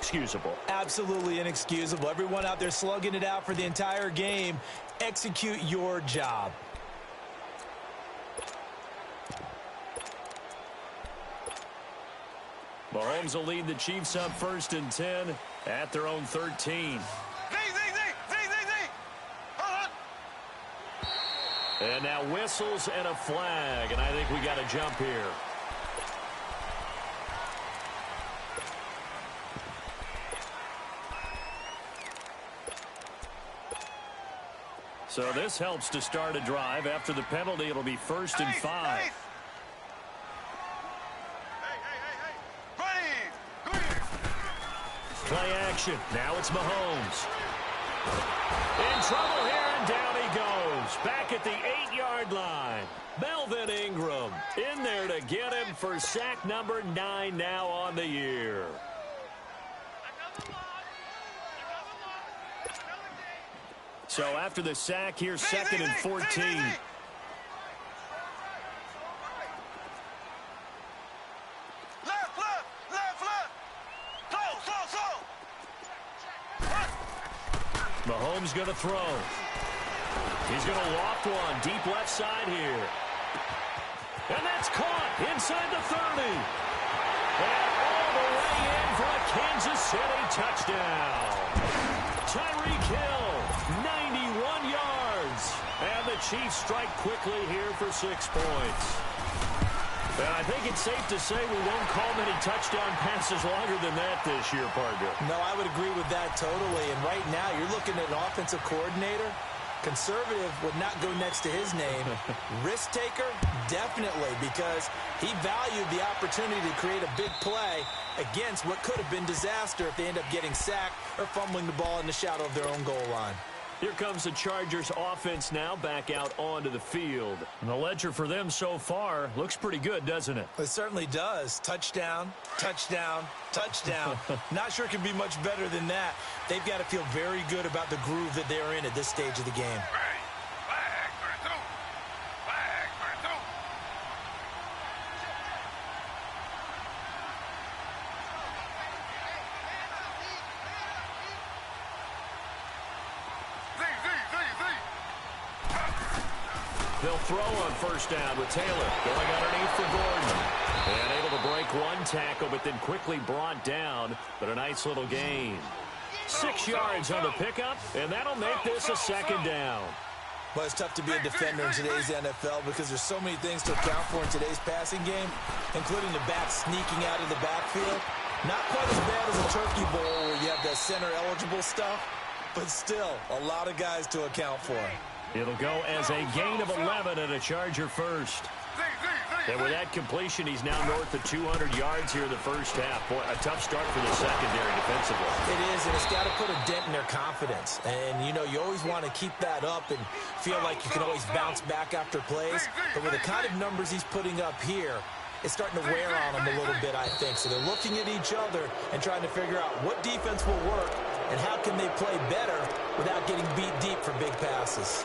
inexcusable. Absolutely inexcusable. Everyone out there slugging it out for the entire game. Execute your job. Mahomes will lead the Chiefs up 1st and 10 at their own 13. And now whistles and a flag, and I think we got a jump here. So this helps to start a drive. After the penalty, it'll be 1st and 5. Play action. Now it's Mahomes. In trouble here, and down he goes. Back at the 8-yard line. Melvin Ingram in there to get him for sack number 9 now on the year. So after the sack, here's 2nd and 14. Mahomes going to throw. He's going to loft one deep left side here. And that's caught inside the 30. And all the way in for a Kansas City touchdown. Tyreek Hill, 91 yards. And the Chiefs strike quickly here for 6 points. And I think it's safe to say we won't call many touchdown passes longer than that this year, partner. No, I would agree with that totally. And right now, you're looking at an offensive coordinator. Conservative would not go next to his name. Risk taker, definitely, because he valued the opportunity to create a big play against what could have been disaster if they end up getting sacked or fumbling the ball in the shadow of their own goal line. Here comes the Chargers offense now back out onto the field. And the ledger for them so far looks pretty good, doesn't it? It certainly does. Touchdown, touchdown, touchdown. Not sure it can be much better than that. They've got to feel very good about the groove that they're in at this stage of the game. They'll throw on 1st down with Taylor going underneath for Gordon. And able to break one tackle, but then quickly brought down. But a nice little gain. 6 yards on the pickup, and that'll make this a 2nd down. Well, it's tough to be a defender in today's NFL because there's so many things to account for in today's passing game, including the back sneaking out of the backfield. Not quite as bad as a turkey bowl where you have the center-eligible stuff, but still a lot of guys to account for. It'll go as a gain of 11 and a Charger first. And with that completion, he's now north of 200 yards here in the first half. Boy, a tough start for the secondary defensively. It is, and it's got to put a dent in their confidence. And, you know, you always want to keep that up and feel like you can always bounce back after plays. But with the kind of numbers he's putting up here, it's starting to wear on them a little bit, I think. So they're looking at each other and trying to figure out what defense will work and how can they play better without getting beat deep for big passes.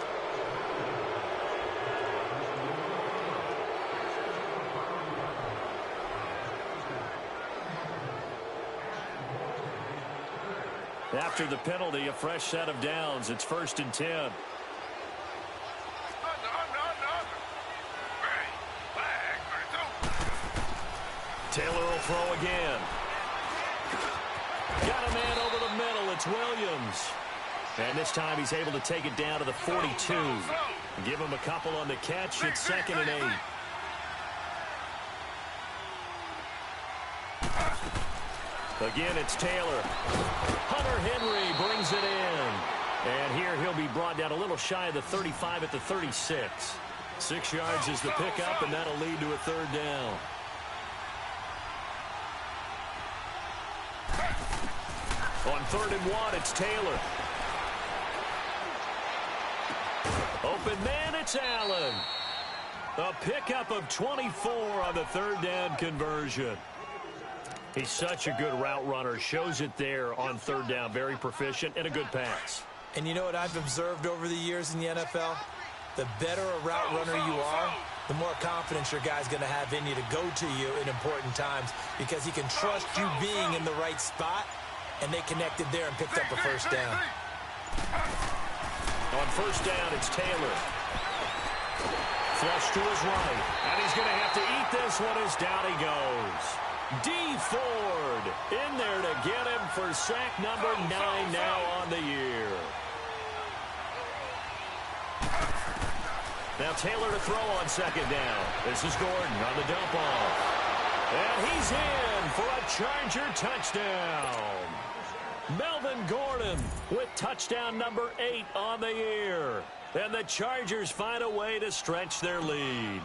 After the penalty, a fresh set of downs. It's 1st and 10. Taylor will throw again. Got a man over the middle. It's Williams. And this time he's able to take it down to the 42. Give him a couple on the catch. It's 2nd and 8. Again, it's Taylor. Hunter Henry brings it in. And here he'll be brought down a little shy of the 35 at the 36. 6 yards is the pickup, and that'll lead to a 3rd down. On 3rd and 1, it's Taylor. Open man, it's Allen. A pickup of 24 on the 3rd down conversion. He's such a good route runner. Shows it there on 3rd down. Very proficient and a good pass. And you know what I've observed over the years in the NFL? The better a route runner you are, the more confidence your guy's going to have in you to go to you in important times because he can trust you being in the right spot and they connected there and picked up a first down. On first down, it's Taylor. Flush to his right, and he's going to have to eat this one as down he goes. D. Ford in there to get him for sack number 9 now on the year. Now Taylor to throw on second down. This is Gordon on the dump off. And he's in for a Charger touchdown. Melvin Gordon with touchdown number 8 on the year. And the Chargers find a way to stretch their lead.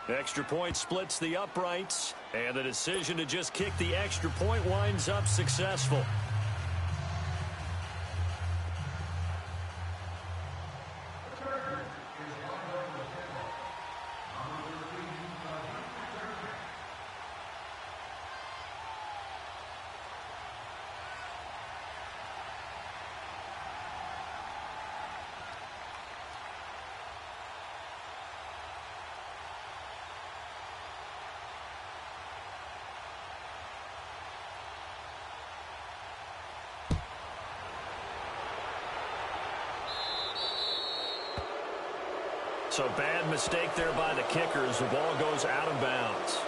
Extra point splits the uprights, and the decision to just kick the extra point winds up successful. So bad mistake there by the kickers. The ball goes out of bounds.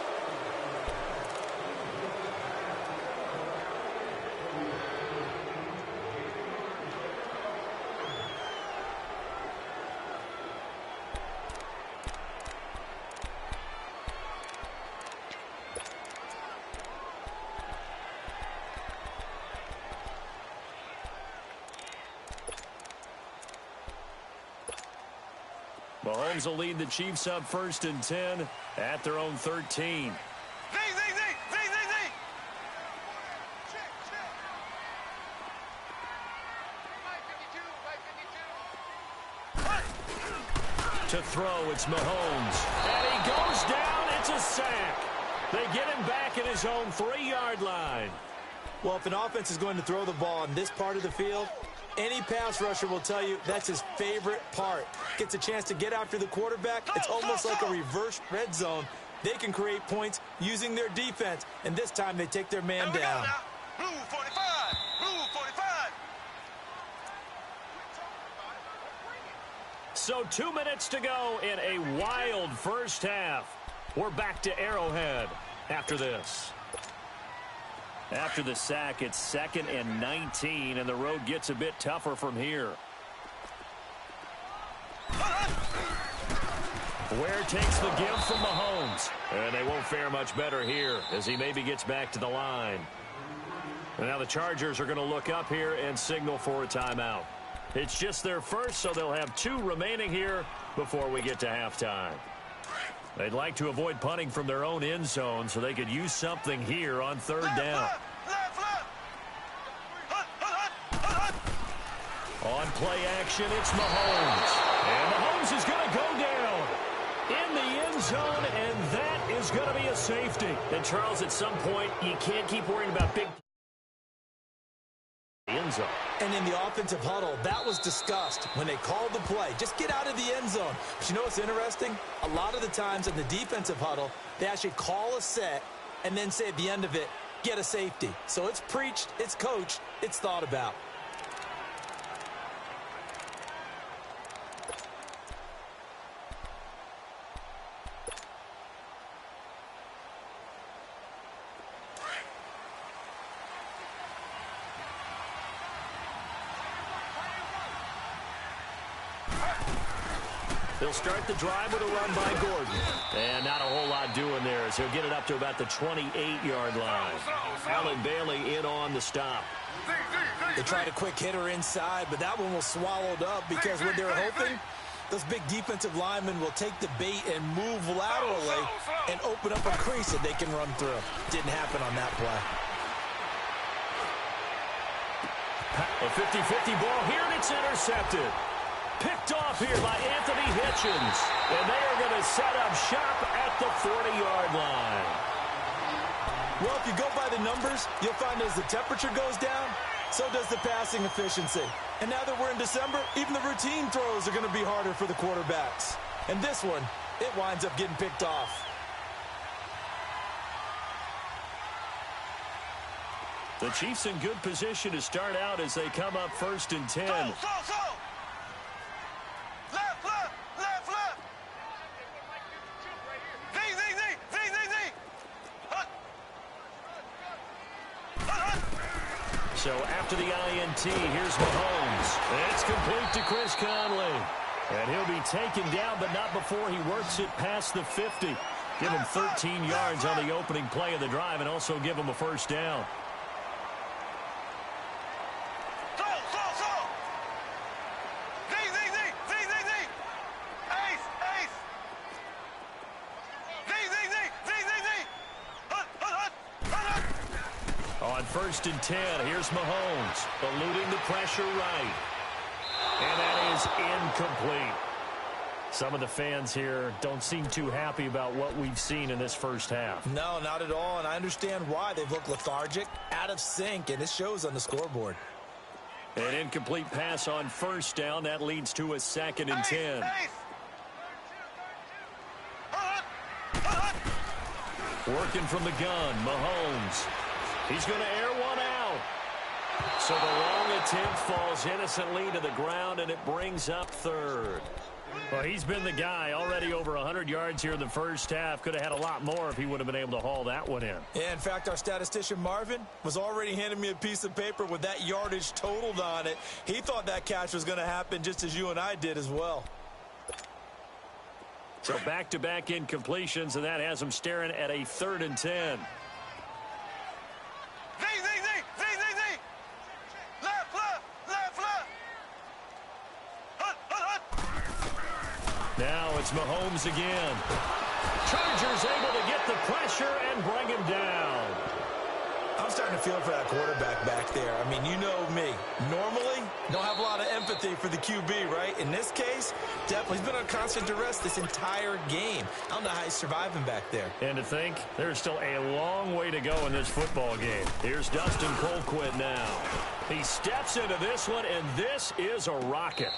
Mahomes will lead the Chiefs up 1st and 10 at their own 13. To throw, it's Mahomes. And he goes down. It's a sack. They get him back at his own 3-yard line. Well, if an offense is going to throw the ball in this part of the field, any pass rusher will tell you that's his favorite part. Gets a chance to get after the quarterback. It's almost like a reverse red zone. They can create points using their defense, and this time they take their man down. Blue 45. Blue 45. So 2 minutes to go in a wild first half. We're back to Arrowhead after this. After the sack, it's 2nd and 19, and the road gets a bit tougher from here. Ware takes the give from Mahomes, and they won't fare much better here as he maybe gets back to the line. And now the Chargers are going to look up here and signal for a timeout. It's just their first, so they'll have 2 remaining here before we get to halftime. They'd like to avoid punting from their own end zone so they could use something here on 3rd down. On play action, it's Mahomes. And Mahomes is going to go down in the end zone, and that is going to be a safety. And, Charles, at some point, you can't keep worrying about big end zone. And in the offensive huddle, that was discussed when they called the play. Just get out of the end zone. But you know what's interesting? A lot of the times in the defensive huddle, they actually call a set and then say at the end of it, get a safety. So it's preached, it's coached, it's thought about. They'll start the drive with a run by Gordon. And not a whole lot doing there as he'll get it up to about the 28-yard line. Alan Bailey in on the stop. They tried a quick hitter inside, but that one was swallowed up because what they're hoping, those big defensive linemen will take the bait and move laterally and open up a crease that they can run through. Didn't happen on that play. A 50-50 ball here, and it's intercepted. Picked off here by Anthony Hitchens. And they are going to set up shop at the 40-yard line. Well, if you go by the numbers, you'll find as the temperature goes down, so does the passing efficiency. And now that we're in December, even the routine throws are going to be harder for the quarterbacks. And this one, it winds up getting picked off. The Chiefs in good position to start out as they come up 1st and 10. Left, left. Z. So after the INT, here's Mahomes. It's complete to Chris Conley. And he'll be taken down, but not before he works it past the 50. Give him 13 yards on the opening play of the drive and also give him a first down. On 1st and 10, here's Mahomes, eluding the pressure right. And that is incomplete. Some of the fans here don't seem too happy about what we've seen in this first half. No, not at all, and I understand why. They've looked lethargic, out of sync, and it shows on the scoreboard. An incomplete pass on 1st down. That leads to a 2nd and 10. Working from the gun, Mahomes. He's going to air one out. So the long attempt falls innocently to the ground, and it brings up 3rd. Well, he's been the guy already over 100 yards here in the first half. Could have had a lot more if he would have been able to haul that one in. Yeah, in fact, our statistician Marvin was already handing me a piece of paper with that yardage totaled on it. He thought that catch was going to happen just as you and I did as well. So back-to-back incompletions, and that has him staring at a 3rd and 10. Now it's Mahomes again. Chargers able to get the pressure and bring him down. I'm starting to feel for that quarterback back there. I mean, you know me. Normally, don't have a lot of empathy for the QB, right? In this case, definitely he's been on constant duress this entire game. I don't know how he's surviving back there. And to think, there's still a long way to go in this football game. Here's Dustin Colquitt now. He steps into this one, and this is a rocket.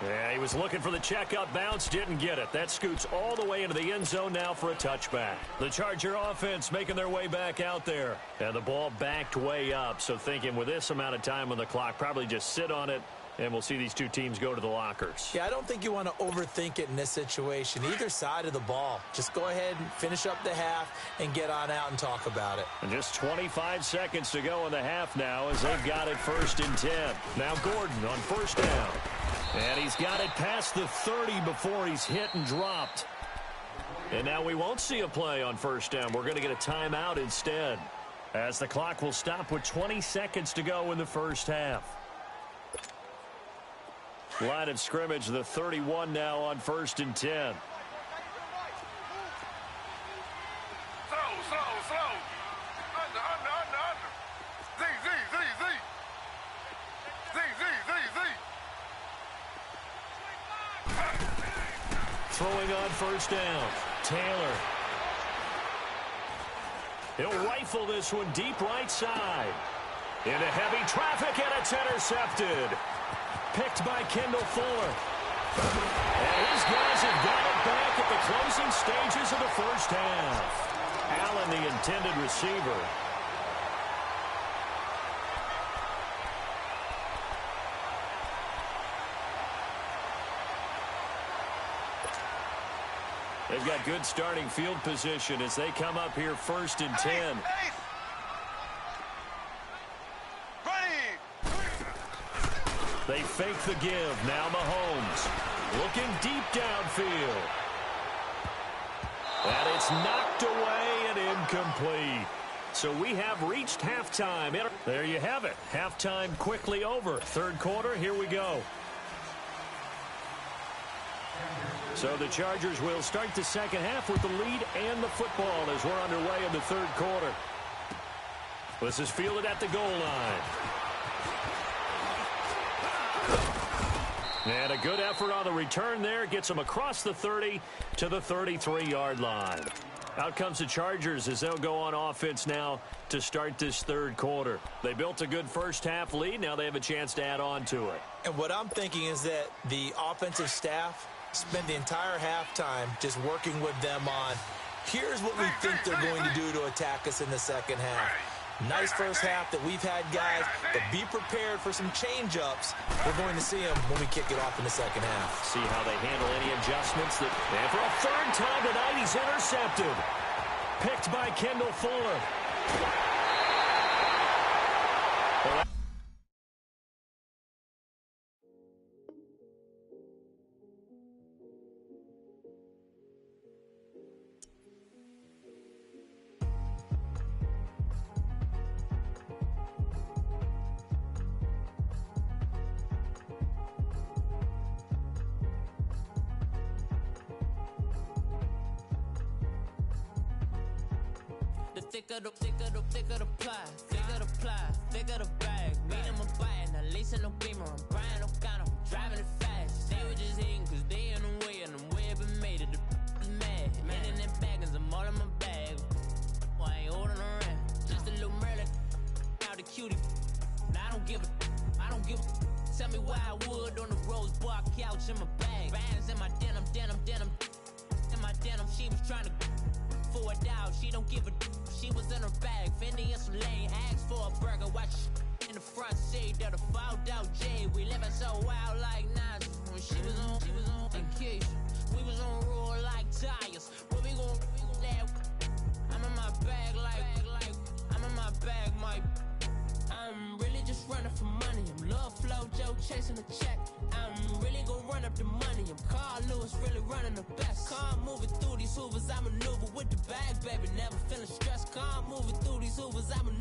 Yeah, he was looking for the checkup bounce, didn't get it. That scoots all the way into the end zone now for a touchback. The Charger offense making their way back out there. And the ball backed way up, so thinking with this amount of time on the clock, probably just sit on it, and we'll see these two teams go to the lockers. Yeah, I don't think you want to overthink it in this situation. Either side of the ball. Just go ahead and finish up the half and get on out and talk about it. And just 25 seconds to go in the half now as they've got it 1st and 10. Now Gordon on 1st down. And he's got it past the 30 before he's hit and dropped. And now we won't see a play on 1st down. We're going to get a timeout instead, as the clock will stop with 20 seconds to go in the first half. Line of scrimmage, the 31 now on 1st and 10. Slow. Under. Z. Throwing on 1st down, Taylor. He'll rifle this one deep right side. Into heavy traffic, and it's intercepted. Picked by Kendall Fuller. And his guys have got it back at the closing stages of the first half. Allen, the intended receiver. They've got good starting field position as they come up here 1st and 10. They fake the give. Now Mahomes looking deep downfield. And it's knocked away and incomplete. So we have reached halftime. There you have it. Halftime quickly over. 3rd quarter, here we go. So the Chargers will start the second half with the lead and the football as we're underway in the 3rd quarter. This is fielded at the goal line. And a good effort on the return there. Gets them across the 30 to the 33-yard line. Out comes the Chargers as they'll go on offense now to start this 3rd quarter. They built a good first half lead. Now they have a chance to add on to it. And what I'm thinking is that the offensive staff spend the entire halftime just working with them on, here's what we think they're going to do to attack us in the second half. Nice first half that we've had, guys, but be prepared for some change-ups. We're going to see them when we kick it off in the second half. See how they handle any adjustments. And for a third time tonight, he's intercepted. Picked by Kendall Fuller. Thicker the pie, thicker the bag. Meet them a bite, now lace in no beamer. I'm Brian O'Connor, driving it fast. They were just hating cause they in the way, and the way I've been made it. The mad, man in them baggins, I'm all in my bag. Well, I ain't holding around, just a little Merlin. Now the cutie, now I don't give a. Tell me why I would on the rose bar couch in my bag. Bands in my denim. In my denim, she was trying to for it out, she don't give a. She was in her bag, Fendi and some lane, asked for a burger, watch in the front seat of the fouled out J. We living so wild like Nas. When she was on vacation, we was on roll like tires. Where we gon' laugh? I'm in my bag like I'm in my bag, Mike. I'm really just running for money. I'm Love Flow Joe chasing the check. I'm really gon' run up the money. I'm Carl Lewis, really running the best. Car moving through these hoovers, I maneuver with the bag, baby. Never feeling stressed. Car moving through these hoovers, I maneuver.